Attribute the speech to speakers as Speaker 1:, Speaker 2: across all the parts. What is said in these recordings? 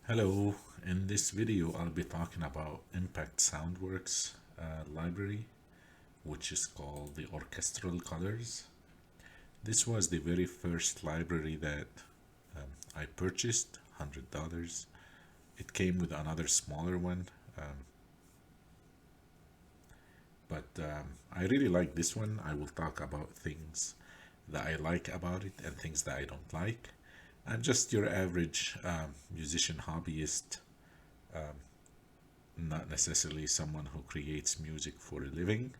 Speaker 1: Hello, in this video I'll be talking about ImpactSoundWorks library, which is called the Orchestral Colors. This was the very first library that I purchased, $100. It came with another smaller one, but I really like this one. I will talk about things that I like about it and things that I don't like. I'm just your average musician hobbyist, not necessarily someone who creates music for a living.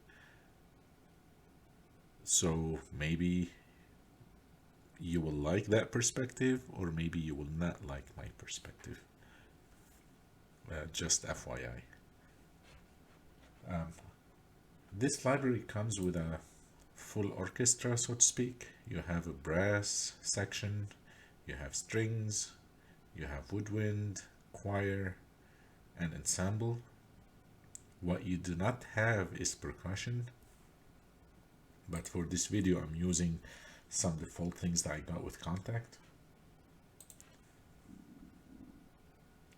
Speaker 1: So maybe you will like that perspective, or maybe you will not like my perspective. Just FYI. Um, this library comes with a full orchestra, so to speak. You have a brass section, you have strings, you have woodwind, choir, and ensemble. What you do not have is percussion, but for this video I'm using some default things that I got with Contact.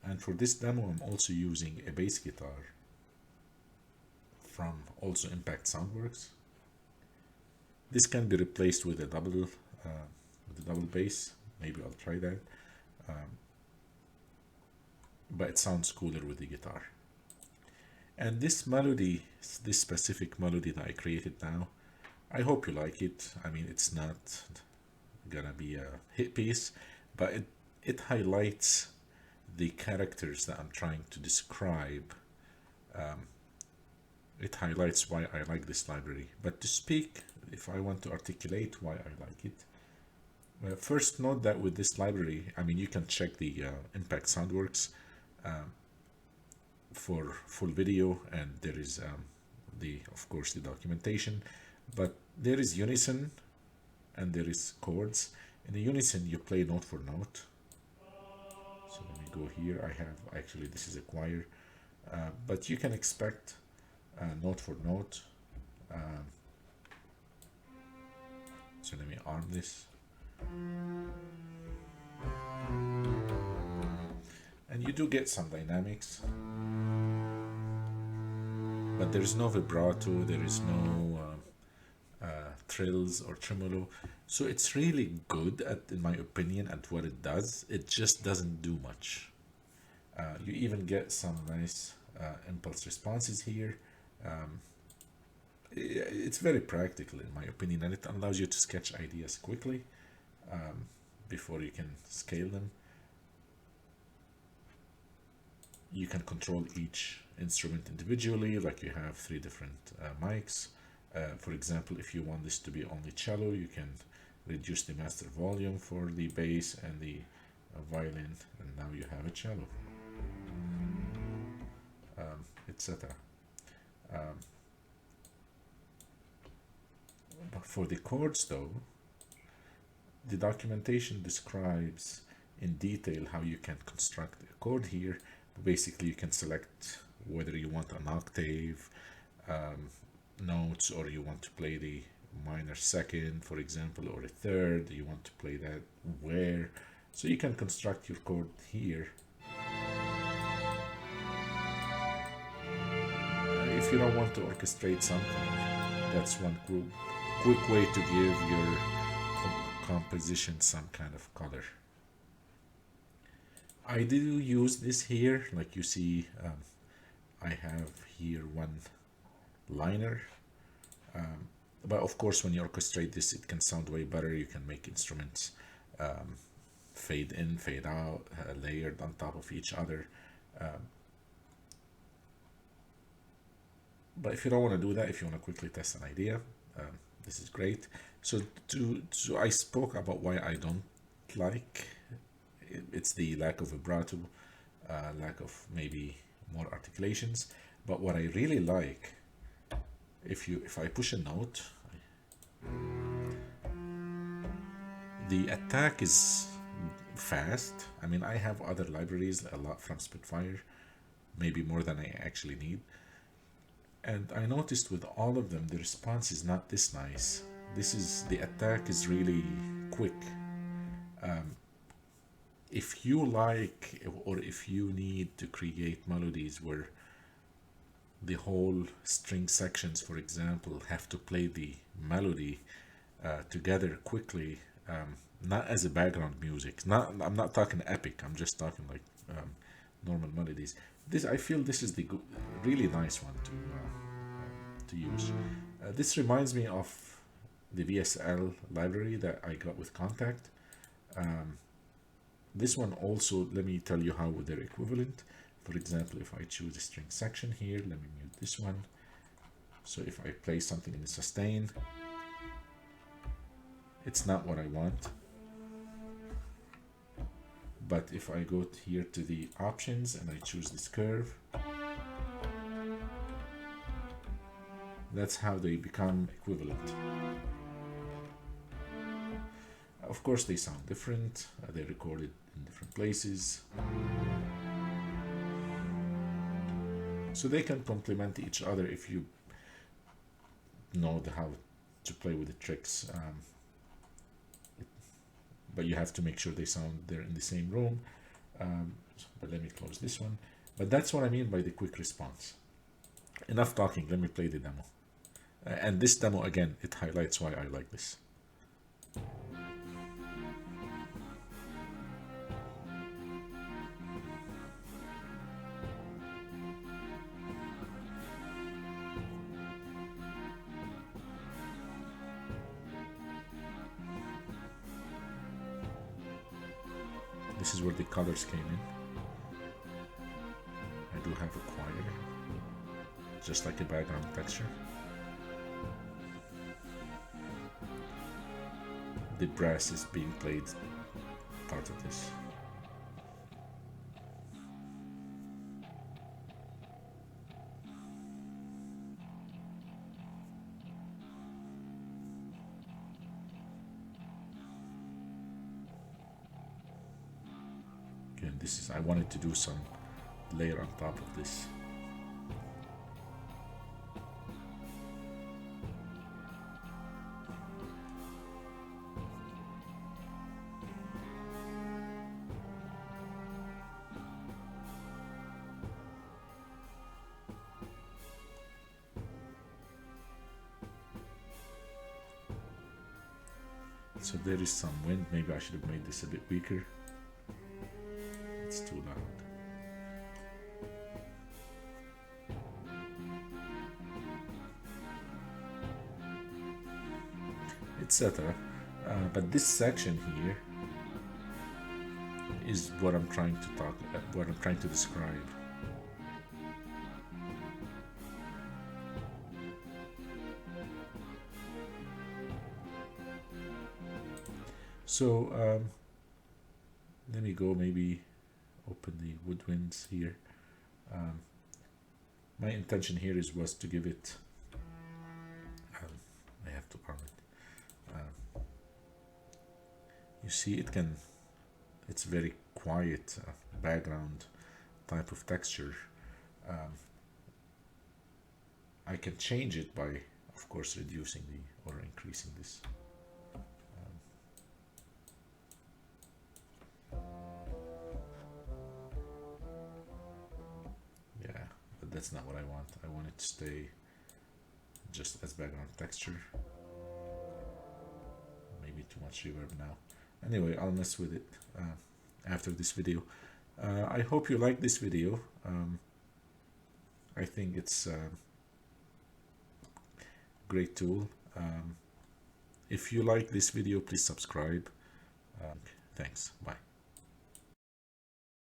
Speaker 1: And for this demo I'm also using a bass guitar from also ImpactSoundWorks. This can be replaced with a double bass. Maybe I'll try that. But it sounds cooler with the guitar. And this melody, this specific melody that I created now, I hope you like it. I mean, it's not gonna be a hit piece, but it highlights the characters that I'm trying to describe. It highlights why I like this library. But to speak, if I want to articulate why I like it, first note that with this library, I mean, you can check the ImpactSoundWorks for full video, and there is of course the documentation, but there is unison and there is chords. In the unison you play note for note. So let me go here. I have actually, this is a choir, but you can expect note for note. So let me arm this. And you do get some dynamics, but there is no vibrato, there is no trills or tremolo. So it's really good in my opinion, at what it does. It just doesn't do much. You even get some nice impulse responses here. It's very practical in my opinion, and it allows you to sketch ideas quickly before you can scale them. You can control each instrument individually, like you have 3 different mics. For example, if you want this to be only cello, you can reduce the master volume for the bass and the violin, and now you have a cello, etc. For the chords though, the documentation describes in detail how you can construct a chord here. Basically, you can select whether you want an octave notes, or you want to play the minor second, for example, or a third. You want to play that where. So you can construct your chord here. If you don't want to orchestrate something, that's one quick way to give your composition some kind of color. I do use this here, like you see, I have here one liner, but of course when you orchestrate this it can sound way better. You can make instruments fade in, fade out, layered on top of each other, but if you don't want to do that, if you want to quickly test an idea, this is great. So I spoke about why I don't like it's the lack of vibrato, lack of maybe more articulations. But what I really like, if I push a note, the attack is fast. I mean, I have other libraries a lot from Spitfire, maybe more than I actually need, and I noticed with all of them the response is not this nice. The attack is really quick. if you like, or if you need to create melodies where the whole string sections, for example, have to play the melody together quickly, not as a background music. Not, I'm not talking epic. I'm just talking like normal melodies. This, I feel this is the really nice one to use. This reminds me of the VSL library that I got with Contact. This one also, let me tell you how they're equivalent. For example, if I choose the string section here, let me mute this one. So if I play something in the sustain, it's not what I want. But if I go here to the options and I choose this curve, that's how they become equivalent. Of course, they sound different. They're recorded in different places. So they can complement each other if you know how to play with the tricks. But you have to make sure they're in the same room. But let me close this one. But that's what I mean by the quick response. Enough talking, let me play the demo. And this demo, again, it highlights why I like this. This is where the colors came in. I do have a choir, just like a background texture. The brass is being played part of this. Again, this is, I wanted to do some layer on top of this. So there is some wind. Maybe I should have made this a bit weaker. It's too loud. Etc. But this section here is what I'm trying to what I'm trying to describe. So let me go maybe open the woodwinds here. My intention here was to give it, I have to arm it. You see, it's very quiet background type of texture. I can change it by, of course, reducing or increasing this. That's not what I want. I want it to stay just as background texture. Maybe too much reverb now. Anyway, I'll mess with it after this video. I hope you like this video. I think it's a great tool. If you like this video, please subscribe. Thanks. Bye.